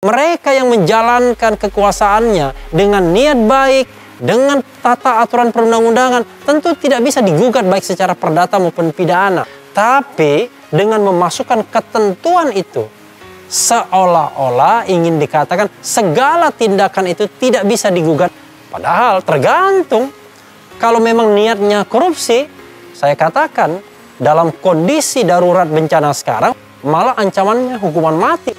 Mereka yang menjalankan kekuasaannya dengan niat baik, dengan tata aturan perundang-undangan, tentu tidak bisa digugat baik secara perdata maupun pidana. Tapi dengan memasukkan ketentuan itu, seolah-olah ingin dikatakan segala tindakan itu tidak bisa digugat. Padahal tergantung. Kalau memang niatnya korupsi, saya katakan dalam kondisi darurat bencana sekarang, malah ancamannya hukuman mati.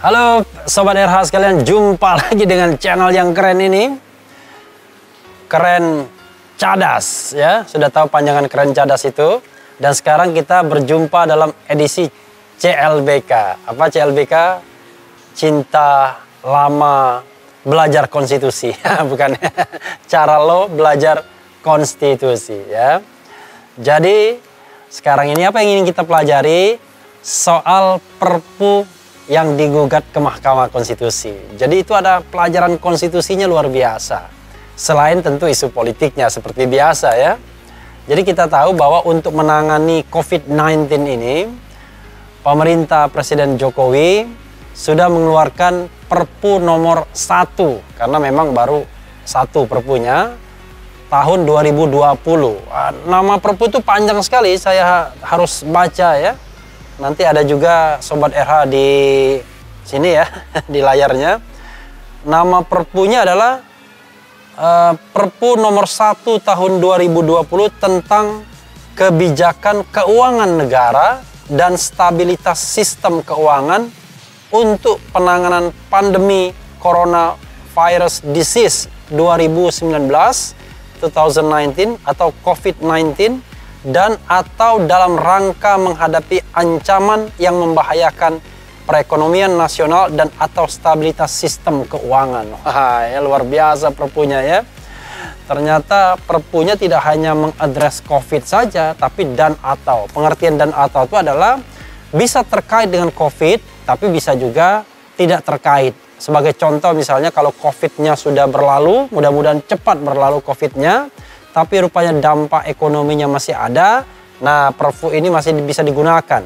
Halo Sobat RH sekalian, jumpa lagi dengan channel yang keren ini. Keren Cadas ya, sudah tahu panjangan Keren Cadas itu. Dan sekarang kita berjumpa dalam edisi CLBK. Apa CLBK? Cinta Lama Belajar Konstitusi. Bukan, cara lo belajar konstitusi ya. Jadi sekarang ini apa yang ingin kita pelajari? Soal Perpu yang digugat ke Mahkamah Konstitusi. Jadi itu ada pelajaran konstitusinya luar biasa. Selain tentu isu politiknya seperti biasa ya. Jadi kita tahu bahwa untuk menangani COVID-19 ini, pemerintah Presiden Jokowi sudah mengeluarkan Perpu nomor 1. Karena memang baru 1 perpunya, tahun 2020. Nama Perpu itu panjang sekali, saya harus baca ya. Nanti ada juga Sobat RH di sini ya, di layarnya. Nama perpunya adalah Perpu nomor 1 tahun 2020 tentang kebijakan keuangan negara dan stabilitas sistem keuangan untuk penanganan pandemi coronavirus disease 2019 atau COVID-19 dan atau dalam rangka menghadapi ancaman yang membahayakan perekonomian nasional dan atau stabilitas sistem keuangan. Wah, ya luar biasa perpunya ya. Ternyata perpunya tidak hanya mengadres COVID saja, tapi dan atau. Pengertian dan atau itu adalah bisa terkait dengan COVID, tapi bisa juga tidak terkait. Sebagai contoh misalnya kalau COVID-nya sudah berlalu, mudah-mudahan cepat berlalu COVID-nya, tapi rupanya dampak ekonominya masih ada. Nah, Perpu ini masih bisa digunakan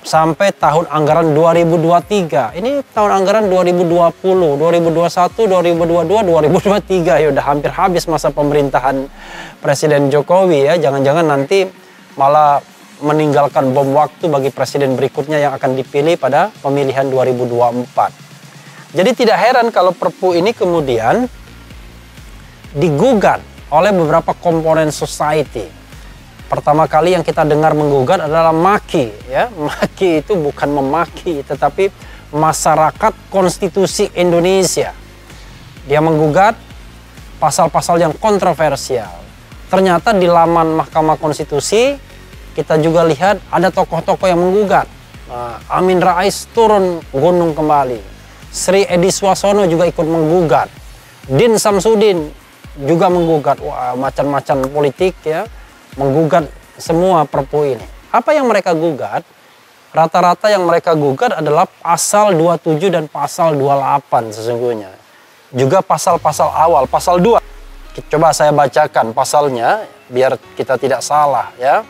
sampai tahun anggaran 2023. Ini tahun anggaran 2020, 2021, 2022, 2023. Ya udah hampir habis masa pemerintahan Presiden Jokowi ya. Jangan-jangan nanti malah meninggalkan bom waktu bagi presiden berikutnya yang akan dipilih pada pemilihan 2024. Jadi tidak heran kalau Perpu ini kemudian digugat oleh beberapa komponen society. Pertama kali yang kita dengar menggugat adalah MAKI ya. MAKI itu bukan memaki, tetapi Masyarakat Konstitusi Indonesia. Dia menggugat pasal-pasal yang kontroversial. Ternyata di laman Mahkamah Konstitusi kita juga lihat ada tokoh-tokoh yang menggugat. Amin Rais turun gunung kembali. Sri Edi Suarsono juga ikut menggugat. Din Samsudin juga menggugat. Wah, macam-macam politik ya, menggugat semua Perpu ini. Apa yang mereka gugat? Rata-rata yang mereka gugat adalah pasal 27 dan pasal 28 sesungguhnya. Juga pasal-pasal awal, pasal 2. Coba saya bacakan pasalnya biar kita tidak salah ya.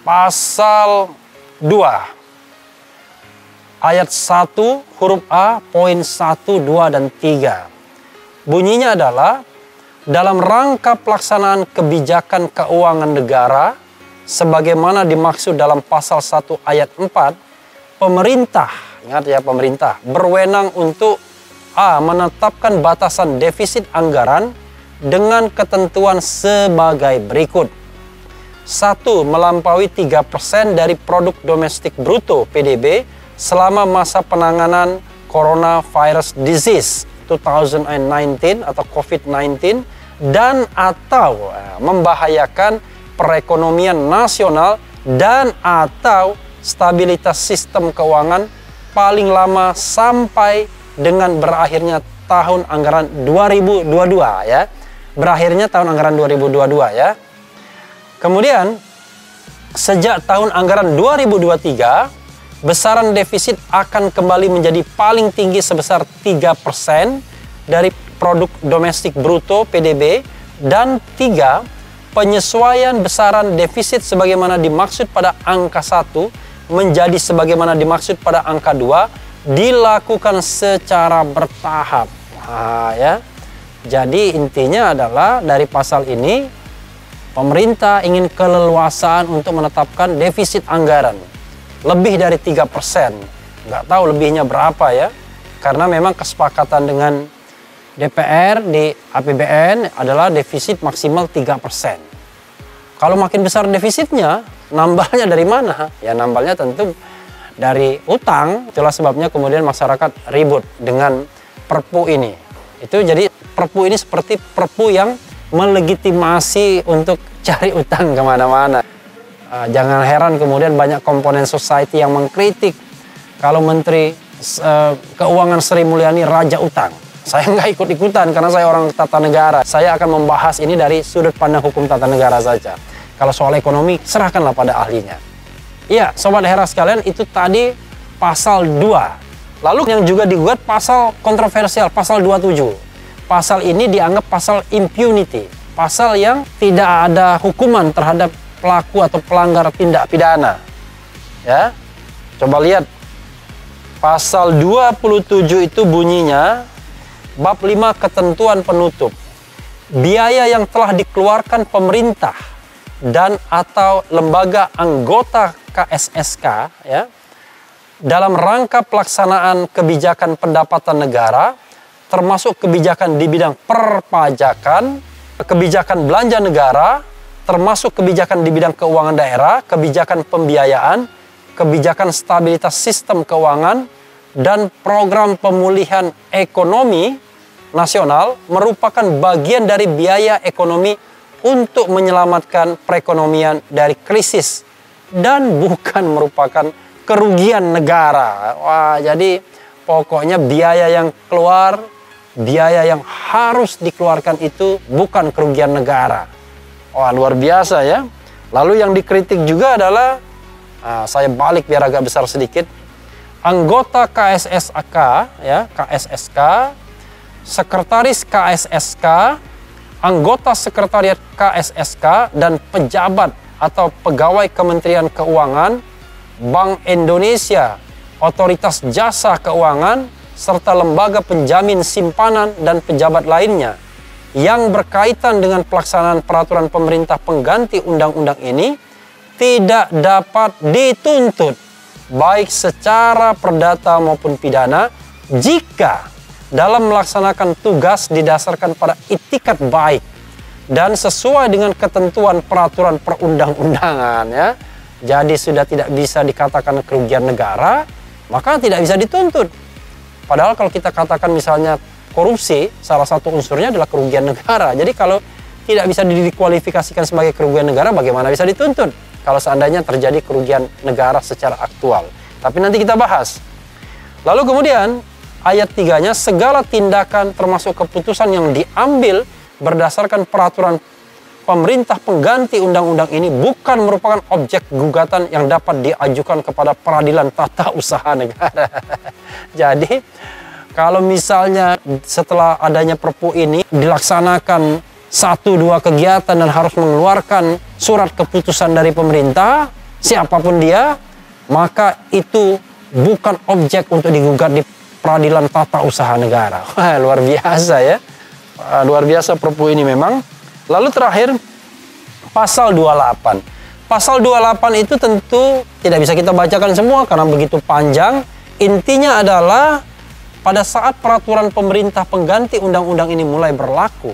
Pasal 2 ayat 1 huruf A poin 1, 2 dan 3. Bunyinya adalah dalam rangka pelaksanaan kebijakan keuangan negara sebagaimana dimaksud dalam pasal 1 ayat 4, pemerintah, ingat ya pemerintah, berwenang untuk A. menetapkan batasan defisit anggaran dengan ketentuan sebagai berikut. 1. Melampaui 3% dari produk domestik bruto PDB selama masa penanganan coronavirus disease 2019 atau COVID-19 dan atau membahayakan perekonomian nasional dan atau stabilitas sistem keuangan paling lama sampai dengan berakhirnya tahun anggaran 2022 ya. berakhirnya tahun anggaran 2022 ya. Kemudian sejak tahun anggaran 2023, besaran defisit akan kembali menjadi paling tinggi sebesar 3% dari produk domestik bruto PDB, dan 3, penyesuaian besaran defisit sebagaimana dimaksud pada angka 1 menjadi sebagaimana dimaksud pada angka 2 dilakukan secara bertahap. Nah, ya. Jadi intinya adalah dari pasal ini pemerintah ingin keleluasaan untuk menetapkan defisit anggaran lebih dari 3%. Nggak tahu lebihnya berapa ya. Karena memang kesepakatan dengan DPR di APBN adalah defisit maksimal 3%. Kalau makin besar defisitnya, nambahnya dari mana? Ya nambahnya tentu dari utang. Itulah sebabnya kemudian masyarakat ribut dengan Perpu ini. Itu jadi Perpu ini seperti Perpu yang melegitimasi untuk cari utang kemana-mana. Jangan heran kemudian banyak komponen society yang mengkritik kalau Menteri Keuangan Sri Mulyani raja utang. Saya nggak ikut-ikutan karena saya orang tata negara. Saya akan membahas ini dari sudut pandang hukum tata negara saja. Kalau soal ekonomi, serahkanlah pada ahlinya. Iya, Sobat Hera sekalian, itu tadi pasal 2. Lalu yang juga digugat pasal kontroversial, pasal 27. Pasal ini dianggap pasal impunity. Pasal yang tidak ada hukuman terhadap pelaku atau pelanggar tindak pidana. Ya, coba lihat. Pasal 27 itu bunyinya, bab 5 ketentuan penutup. Biaya yang telah dikeluarkan pemerintah dan atau lembaga anggota KSSK ya, dalam rangka pelaksanaan kebijakan pendapatan negara, termasuk kebijakan di bidang perpajakan, kebijakan belanja negara, termasuk kebijakan di bidang keuangan daerah, kebijakan pembiayaan, kebijakan stabilitas sistem keuangan, dan program pemulihan ekonomi nasional merupakan bagian dari biaya ekonomi untuk menyelamatkan perekonomian dari krisis dan bukan merupakan kerugian negara. Wah, jadi pokoknya biaya yang keluar, biaya yang harus dikeluarkan itu bukan kerugian negara. Wah, luar biasa ya. Lalu yang dikritik juga adalah, saya balik biar agak besar sedikit, anggota KSSK ya, KSSK, sekretaris KSSK, anggota sekretariat KSSK, dan pejabat atau pegawai Kementerian Keuangan, Bank Indonesia, Otoritas Jasa Keuangan, serta lembaga penjamin simpanan dan pejabat lainnya yang berkaitan dengan pelaksanaan peraturan pemerintah pengganti undang-undang ini tidak dapat dituntut baik secara perdata maupun pidana jika dalam melaksanakan tugas didasarkan pada itikat baik dan sesuai dengan ketentuan peraturan perundang-undangan ya. Jadi sudah tidak bisa dikatakan kerugian negara, maka tidak bisa dituntut. Padahal kalau kita katakan misalnya korupsi, salah satu unsurnya adalah kerugian negara. Jadi kalau tidak bisa dikualifikasikan sebagai kerugian negara, bagaimana bisa dituntut kalau seandainya terjadi kerugian negara secara aktual. Tapi nanti kita bahas. Lalu kemudian ayat 3-nya, segala tindakan termasuk keputusan yang diambil berdasarkan peraturan pemerintah pengganti undang-undang ini bukan merupakan objek gugatan yang dapat diajukan kepada peradilan tata usaha negara. Jadi kalau misalnya setelah adanya Perpu ini dilaksanakan 1-2 kegiatan dan harus mengeluarkan surat keputusan dari pemerintah, siapapun dia, maka itu bukan objek untuk digugat di peradilan tata usaha negara. Wah, luar biasa ya. Luar biasa Perpu ini memang. Lalu terakhir, pasal 28. Pasal 28 itu tentu tidak bisa kita bacakan semua karena begitu panjang. Intinya adalah pada saat peraturan pemerintah pengganti undang-undang ini mulai berlaku,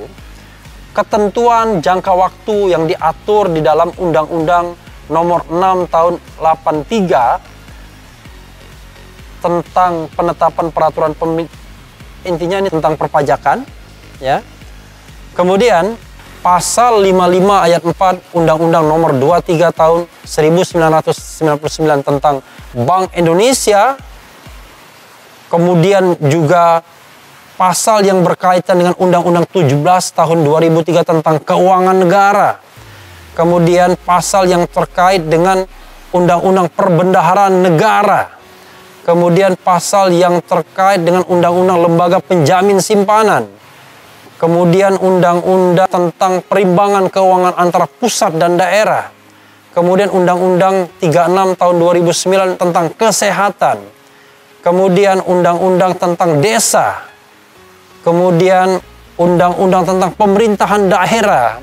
ketentuan jangka waktu yang diatur di dalam Undang-Undang Nomor 6 Tahun 83 tentang penetapan peraturan intinya ini tentang perpajakan ya. Kemudian pasal 55 ayat 4 Undang-Undang Nomor 23 Tahun 1999 tentang Bank Indonesia, kemudian juga pasal yang berkaitan dengan Undang-Undang 17 tahun 2003 tentang keuangan negara. Kemudian pasal yang terkait dengan Undang-Undang Perbendaharaan Negara. Kemudian pasal yang terkait dengan Undang-Undang Lembaga Penjamin Simpanan. Kemudian Undang-Undang tentang perimbangan keuangan antara pusat dan daerah. Kemudian Undang-Undang 36 tahun 2009 tentang kesehatan. Kemudian Undang-Undang tentang desa. Kemudian Undang-Undang tentang pemerintahan daerah.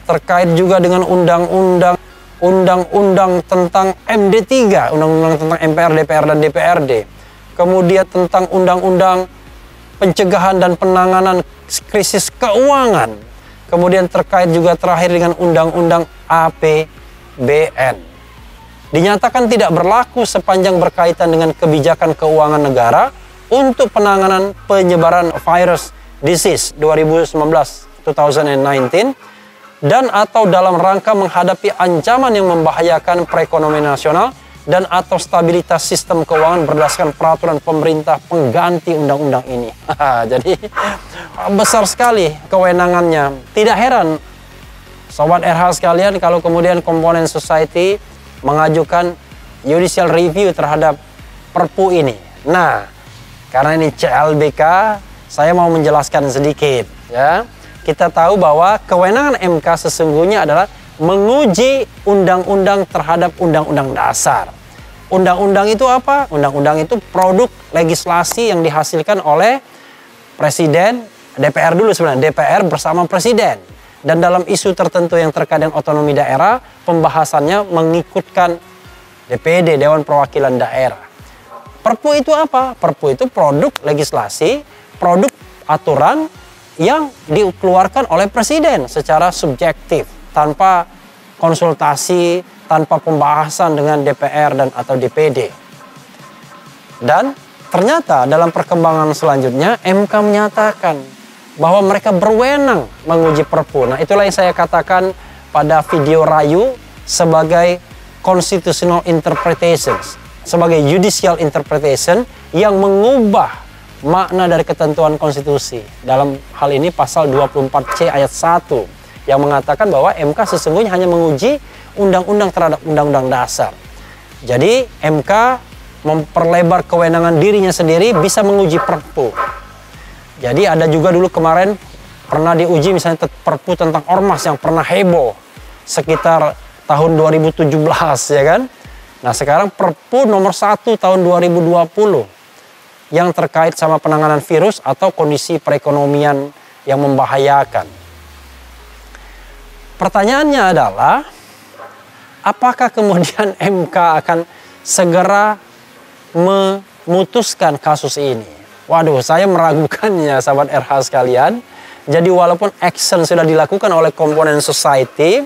Terkait juga dengan Undang-Undang tentang MD3, Undang-Undang tentang MPR, DPR, dan DPRD. Kemudian tentang Undang-Undang pencegahan dan penanganan krisis keuangan. Kemudian terkait juga terakhir dengan Undang-Undang APBN. Dinyatakan tidak berlaku sepanjang berkaitan dengan kebijakan keuangan negara untuk penanganan penyebaran virus disease 2019 dan atau dalam rangka menghadapi ancaman yang membahayakan perekonomian nasional dan atau stabilitas sistem keuangan berdasarkan peraturan pemerintah pengganti undang-undang ini. Jadi besar sekali kewenangannya. Tidak heran Sobat RH sekalian kalau kemudian komponen society mengajukan judicial review terhadap Perpu ini. Nah, karena ini CLBK, saya mau menjelaskan sedikit ya. Kita tahu bahwa kewenangan MK sesungguhnya adalah menguji undang-undang terhadap undang-undang dasar. Undang-undang itu apa? Undang-undang itu produk legislasi yang dihasilkan oleh Presiden, DPR dulu sebenarnya, DPR bersama Presiden. Dan dalam isu tertentu yang terkait dengan otonomi daerah, pembahasannya mengikutkan DPD, Dewan Perwakilan Daerah. Perpu itu apa? Perpu itu produk legislasi, produk aturan yang dikeluarkan oleh Presiden secara subjektif, tanpa konsultasi, tanpa pembahasan dengan DPR dan atau DPD. Dan ternyata dalam perkembangan selanjutnya MK menyatakan bahwa mereka berwenang menguji Perpu. Nah, itulah yang saya katakan pada video Rayu sebagai constitutional interpretations, sebagai judicial interpretation yang mengubah makna dari ketentuan konstitusi. Dalam hal ini pasal 24C ayat 1 yang mengatakan bahwa MK sesungguhnya hanya menguji undang-undang terhadap undang-undang dasar. Jadi MK memperlebar kewenangan dirinya sendiri bisa menguji Perpu. Jadi ada juga dulu kemarin pernah diuji misalnya Perpu tentang ormas yang pernah heboh sekitar tahun 2017 ya kan. Nah sekarang Perpu nomor 1 tahun 2020 yang terkait sama penanganan virus atau kondisi perekonomian yang membahayakan. Pertanyaannya adalah, apakah kemudian MK akan segera memutuskan kasus ini? Waduh, saya meragukannya sahabat RH sekalian. Jadi walaupun action sudah dilakukan oleh komponen society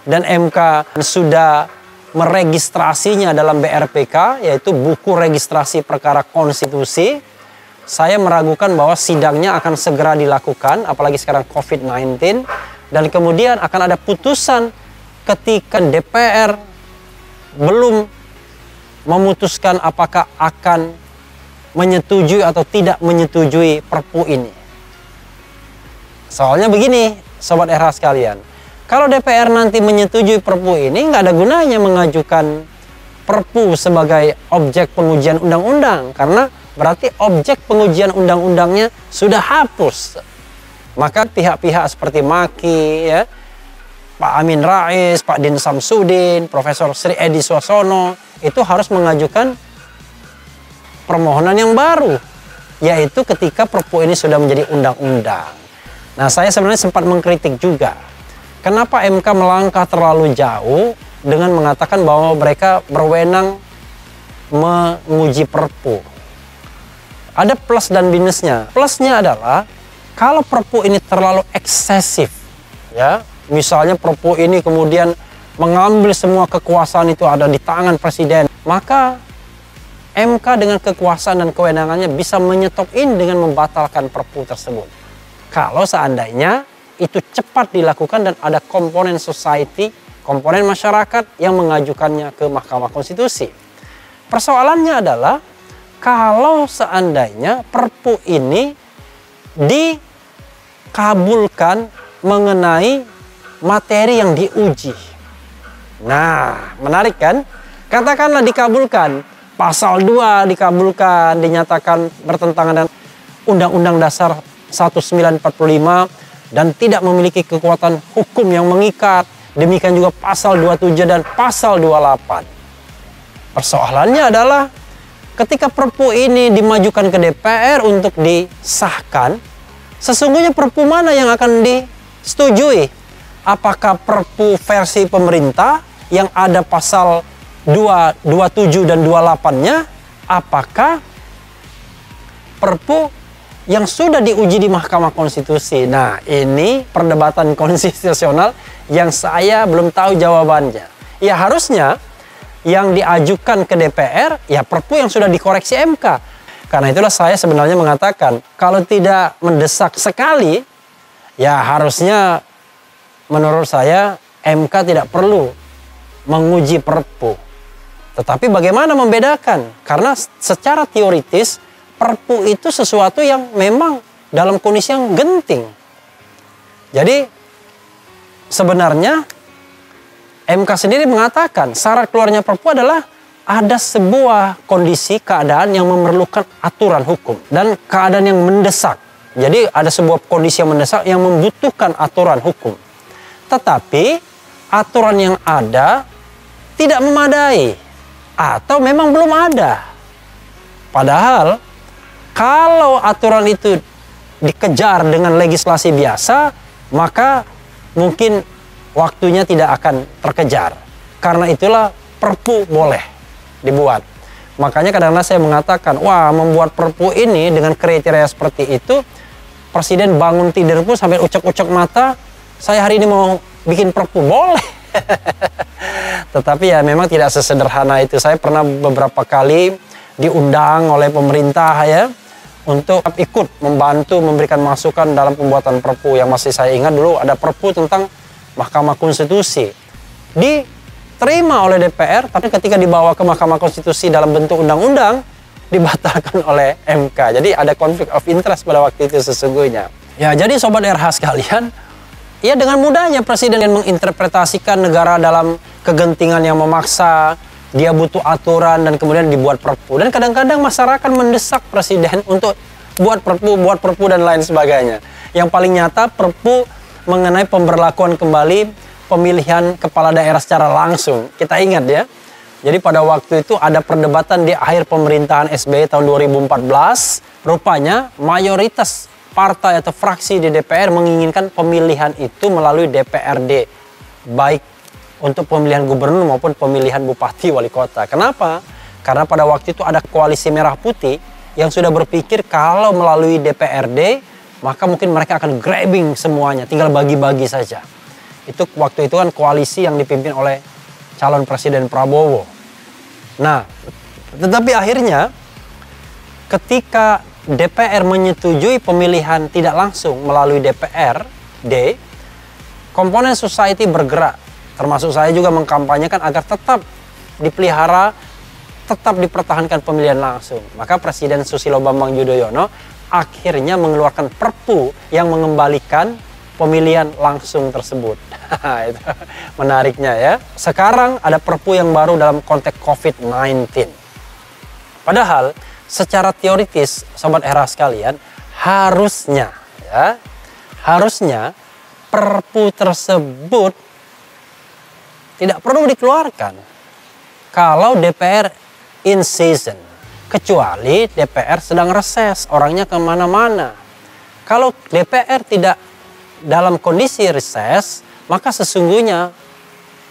dan MK sudah meregistrasinya dalam BRPK, yaitu buku registrasi perkara konstitusi, saya meragukan bahwa sidangnya akan segera dilakukan, apalagi sekarang COVID-19, dan kemudian akan ada putusan ketika DPR belum memutuskan apakah akan menyetujui atau tidak menyetujui Perpu ini. Soalnya begini, Sobat RH sekalian, kalau DPR nanti menyetujui Perpu ini, nggak ada gunanya mengajukan Perpu sebagai objek pengujian undang-undang. Karena berarti objek pengujian undang-undangnya sudah hapus. Maka pihak-pihak seperti Maki, ya, Pak Amin Rais, Pak Din Samsudin, Profesor Sri Edi Suarsono, itu harus mengajukan permohonan yang baru. Yaitu ketika Perpu ini sudah menjadi undang-undang. Nah, saya sebenarnya sempat mengkritik juga. Kenapa MK melangkah terlalu jauh dengan mengatakan bahwa mereka berwenang menguji Perpu? Ada plus dan minusnya. Plusnya adalah kalau Perpu ini terlalu eksesif, ya, misalnya Perpu ini kemudian mengambil semua kekuasaan itu ada di tangan Presiden, maka MK dengan kekuasaan dan kewenangannya bisa menyetop ini dengan membatalkan Perpu tersebut. Kalau seandainya itu cepat dilakukan dan ada komponen society, komponen masyarakat yang mengajukannya ke Mahkamah Konstitusi. Persoalannya adalah kalau seandainya Perpu ini dikabulkan mengenai materi yang diuji. Nah, menarik kan? Katakanlah dikabulkan, pasal 2 dikabulkan, dinyatakan bertentangan dengan Undang-Undang Dasar 1945 dan tidak memiliki kekuatan hukum yang mengikat. Demikian juga pasal 27 dan pasal 28. Persoalannya adalah ketika Perpu ini dimajukan ke DPR untuk disahkan, sesungguhnya Perpu mana yang akan disetujui? Apakah Perpu versi pemerintah yang ada pasal 27 dan 28-nya, apakah Perpu yang sudah diuji di Mahkamah Konstitusi? Nah, ini perdebatan konstitusional yang saya belum tahu jawabannya. Ya harusnya yang diajukan ke DPR ya Perpu yang sudah dikoreksi MK. Karena itulah saya sebenarnya mengatakan kalau tidak mendesak sekali, ya harusnya menurut saya MK tidak perlu menguji Perpu. Tetapi bagaimana membedakan? Karena secara teoritis Perpu itu sesuatu yang memang dalam kondisi yang genting. Jadi sebenarnya MK sendiri mengatakan syarat keluarnya Perpu adalah ada sebuah kondisi keadaan yang memerlukan aturan hukum dan keadaan yang mendesak. Jadi ada sebuah kondisi yang mendesak yang membutuhkan aturan hukum. Tetapi aturan yang ada tidak memadai atau memang belum ada. Padahal kalau aturan itu dikejar dengan legislasi biasa, maka mungkin waktunya tidak akan terkejar. Karena itulah Perpu boleh dibuat. Makanya kadang-kadang saya mengatakan, wah membuat Perpu ini dengan kriteria seperti itu, Presiden bangun tidur pun sampai ucek-ucek mata, saya hari ini mau bikin Perpu, boleh. Tetapi ya memang tidak sesederhana itu. Saya pernah beberapa kali diundang oleh pemerintah ya untuk ikut membantu memberikan masukan dalam pembuatan Perpu. Yang masih saya ingat dulu ada Perpu tentang Mahkamah Konstitusi. Diterima oleh DPR, tapi ketika dibawa ke Mahkamah Konstitusi dalam bentuk undang-undang, dibatalkan oleh MK. Jadi ada konflik of interest pada waktu itu sesungguhnya. Ya jadi Sobat RH sekalian, ya dengan mudahnya Presiden menginterpretasikan negara dalam kegentingan yang memaksa, dia butuh aturan dan kemudian dibuat Perpu. Dan kadang-kadang masyarakat mendesak Presiden untuk buat Perpu dan lain sebagainya. Yang paling nyata Perpu mengenai pemberlakuan kembali pemilihan kepala daerah secara langsung. Kita ingat ya. Jadi pada waktu itu ada perdebatan di akhir pemerintahan SBY tahun 2014. Rupanya mayoritas partai atau fraksi di DPR menginginkan pemilihan itu melalui DPRD, baik untuk pemilihan gubernur maupun pemilihan bupati wali kota. Kenapa? Karena pada waktu itu ada koalisi merah putih yang sudah berpikir kalau melalui DPRD maka mungkin mereka akan grabbing semuanya, tinggal bagi-bagi saja. Itu waktu itu kan koalisi yang dipimpin oleh calon Presiden Prabowo. Nah, tetapi akhirnya ketika DPR menyetujui pemilihan tidak langsung melalui DPRD, komponen society bergerak, termasuk saya juga mengkampanyekan agar tetap dipelihara, tetap dipertahankan pemilihan langsung. Maka Presiden Susilo Bambang Yudhoyono akhirnya mengeluarkan Perpu yang mengembalikan pemilihan langsung tersebut. Itu menariknya ya. Sekarang ada Perpu yang baru dalam konteks COVID-19. Padahal secara teoritis, Sobat Era sekalian, harusnya Perpu tersebut tidak perlu dikeluarkan kalau DPR in season, kecuali DPR sedang reses, orangnya kemana-mana. Kalau DPR tidak dalam kondisi reses, maka sesungguhnya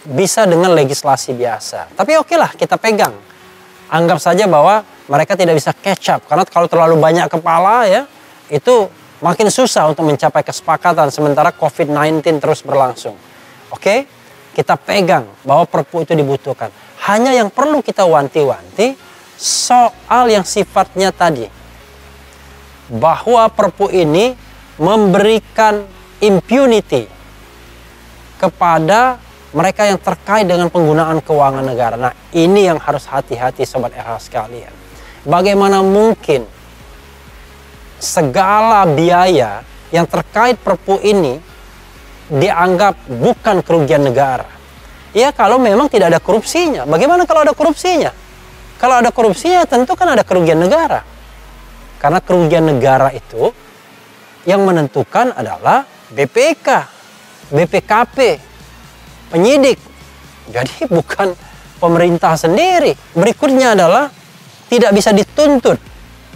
bisa dengan legislasi biasa. Tapi oke lah, kita pegang. Anggap saja bahwa mereka tidak bisa catch up, karena kalau terlalu banyak kepala ya, itu makin susah untuk mencapai kesepakatan sementara COVID-19 terus berlangsung. Oke, kita pegang bahwa Perpu itu dibutuhkan. Hanya yang perlu kita wanti-wanti soal yang sifatnya tadi, bahwa Perpu ini memberikan impunity kepada mereka yang terkait dengan penggunaan keuangan negara. Nah, ini yang harus hati-hati Sobat RH sekalian. Bagaimana mungkin segala biaya yang terkait Perpu ini dianggap bukan kerugian negara. Ya kalau memang tidak ada korupsinya. Bagaimana kalau ada korupsinya? Kalau ada korupsinya tentu kan ada kerugian negara. Karena kerugian negara itu yang menentukan adalah BPK, BPKP, penyidik. Jadi bukan pemerintah sendiri. Berikutnya adalah tidak bisa dituntut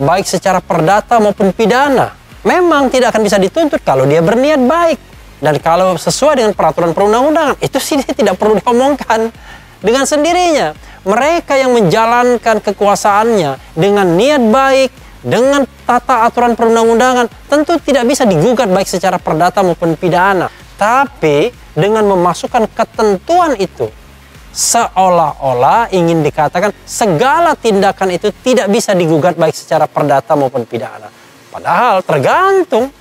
baik secara perdata maupun pidana. Memang tidak akan bisa dituntut kalau dia berniat baik. Dan kalau sesuai dengan peraturan perundang-undangan, itu sih tidak perlu diomongkan. Dengan sendirinya, mereka yang menjalankan kekuasaannya dengan niat baik, dengan tata aturan perundang-undangan, tentu tidak bisa digugat baik secara perdata maupun pidana. Tapi dengan memasukkan ketentuan itu, seolah-olah ingin dikatakan segala tindakan itu tidak bisa digugat baik secara perdata maupun pidana. Padahal tergantung.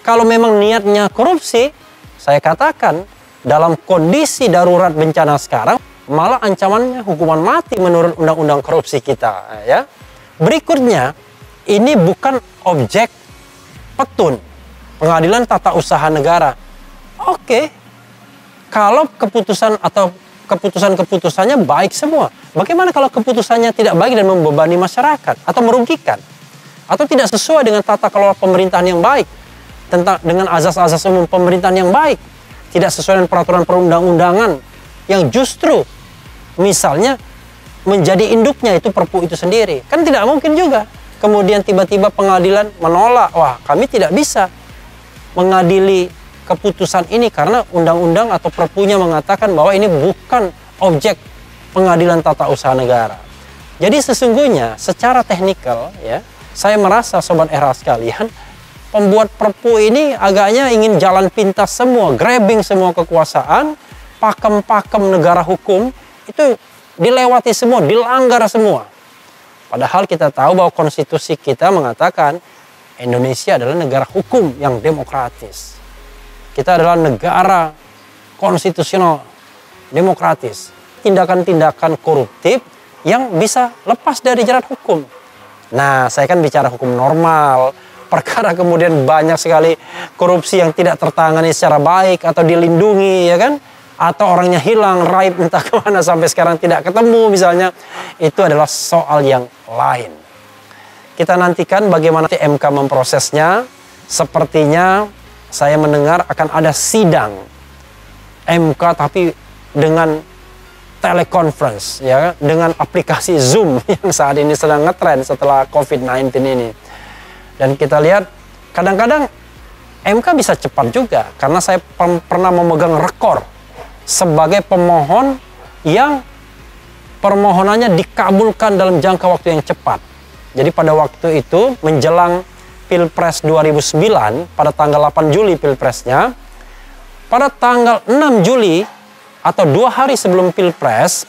Kalau memang niatnya korupsi, saya katakan dalam kondisi darurat bencana sekarang, malah ancamannya hukuman mati menurut undang-undang korupsi kita. Ya. Berikutnya, ini bukan objek petun pengadilan tata usaha negara. Oke, kalau keputusan atau keputusan-keputusannya baik semua, bagaimana kalau keputusannya tidak baik dan membebani masyarakat atau merugikan? Atau tidak sesuai dengan tata kelola pemerintahan yang baik, dengan azas-azas umum pemerintahan yang baik, tidak sesuai dengan peraturan perundang-undangan yang justru misalnya menjadi induknya itu Perpu itu sendiri. Kan tidak mungkin juga. Kemudian tiba-tiba pengadilan menolak, wah kami tidak bisa mengadili keputusan ini karena undang-undang atau Perpunya mengatakan bahwa ini bukan objek pengadilan tata usaha negara. Jadi sesungguhnya secara teknikal ya, saya merasa Sobat RH sekalian, pembuat Perpu ini agaknya ingin jalan pintas semua, grabbing semua kekuasaan, pakem-pakem negara hukum, itu dilewati semua, dilanggar semua. Padahal kita tahu bahwa konstitusi kita mengatakan Indonesia adalah negara hukum yang demokratis. Kita adalah negara konstitusional demokratis. Tindakan-tindakan koruptif yang bisa lepas dari jerat hukum. Nah, saya kan bicara hukum normal. Perkara kemudian banyak sekali korupsi yang tidak tertangani secara baik atau dilindungi, ya kan? Atau orangnya hilang, raib entah kemana sampai sekarang tidak ketemu misalnya. Itu adalah soal yang lain. Kita nantikan bagaimana MK memprosesnya. Sepertinya saya mendengar akan ada sidang MK tapi dengan teleconference, ya, dengan aplikasi Zoom yang saat ini sedang ngetren setelah COVID-19 ini. Dan kita lihat kadang-kadang MK bisa cepat juga karena saya pernah memegang rekor sebagai pemohon yang permohonannya dikabulkan dalam jangka waktu yang cepat. Jadi pada waktu itu menjelang Pilpres 2009 pada tanggal 8 Juli Pilpresnya, pada tanggal 6 Juli atau 2 hari sebelum Pilpres,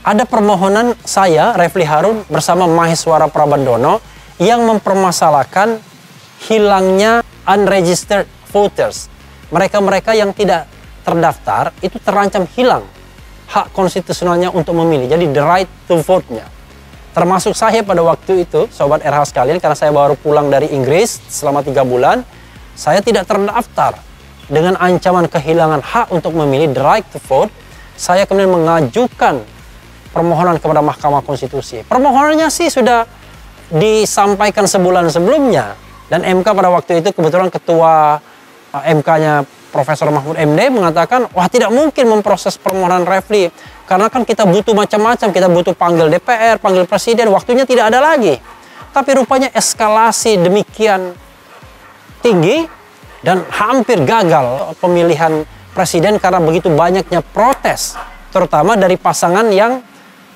ada permohonan saya, Refli Harun, bersama Maheswara Prabandono yang mempermasalahkan hilangnya unregistered voters. Mereka-mereka yang tidak terdaftar itu terancam hilang hak konstitusionalnya untuk memilih. Jadi the right to vote-nya. Termasuk saya pada waktu itu, Sobat RH sekalian, karena saya baru pulang dari Inggris selama 3 bulan, saya tidak terdaftar. Dengan ancaman kehilangan hak untuk memilih, the right to vote, saya kemudian mengajukan permohonan kepada Mahkamah Konstitusi. Permohonannya sih sudah disampaikan sebulan sebelumnya. Dan MK pada waktu itu kebetulan ketua MK-nya Profesor Mahfud MD mengatakan, wah tidak mungkin memproses permohonan Refli. Karena kan kita butuh macam-macam, kita butuh panggil DPR, panggil Presiden, waktunya tidak ada lagi. Tapi rupanya eskalasi demikian tinggi, dan hampir gagal pemilihan presiden karena begitu banyaknya protes, terutama dari pasangan yang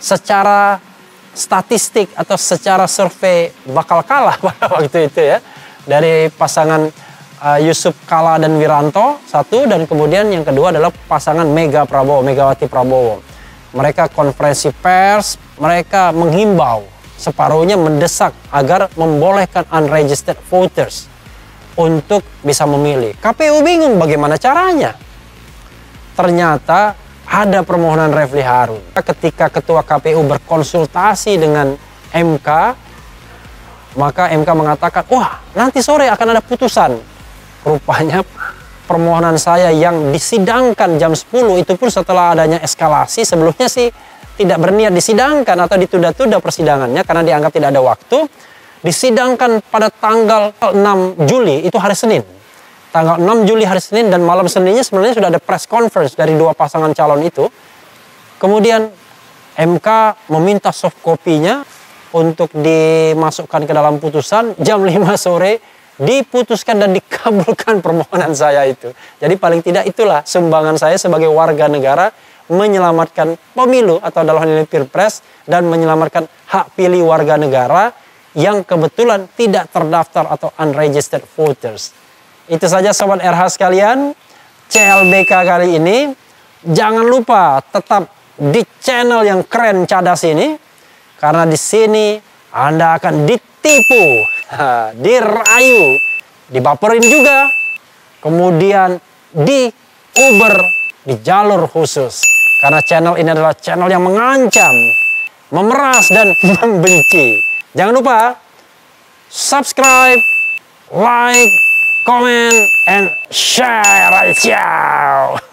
secara statistik atau secara survei bakal kalah pada waktu itu ya. Dari pasangan Yusuf Kala dan Wiranto satu, dan kemudian yang kedua adalah pasangan Megawati Prabowo. Mereka konferensi pers, mereka menghimbau, separuhnya mendesak agar membolehkan unregistered voters untuk bisa memilih. KPU bingung bagaimana caranya. Ternyata ada permohonan Refli Harun. Ketika ketua KPU berkonsultasi dengan MK, Maka MK mengatakan, wah nanti sore akan ada putusan. Rupanya permohonan saya yang disidangkan jam 10 itu pun setelah adanya eskalasi, sebelumnya sih tidak berniat disidangkan atau ditunda-tunda persidangannya karena dianggap tidak ada waktu. Disidangkan pada tanggal 6 Juli, itu hari Senin. Tanggal 6 Juli hari Senin, dan malam Seninnya sebenarnya sudah ada press conference dari dua pasangan calon itu. Kemudian MK meminta soft copy-nya untuk dimasukkan ke dalam putusan. Jam 5 sore diputuskan dan dikabulkan permohonan saya itu. Jadi paling tidak itulah sumbangan saya sebagai warga negara menyelamatkan pemilu atau dalam hal ini Pilpres, dan menyelamatkan hak pilih warga negara yang kebetulan tidak terdaftar atau unregistered voters. Itu saja Sobat RH sekalian, CLBK kali ini. Jangan lupa tetap di channel yang keren cadas ini, karena di sini Anda akan ditipu, dirayu, dibaperin juga, kemudian di Uber di jalur khusus. Karena channel ini adalah channel yang mengancam, memeras, dan membenci. Jangan lupa subscribe, like, comment, and share. Ciao.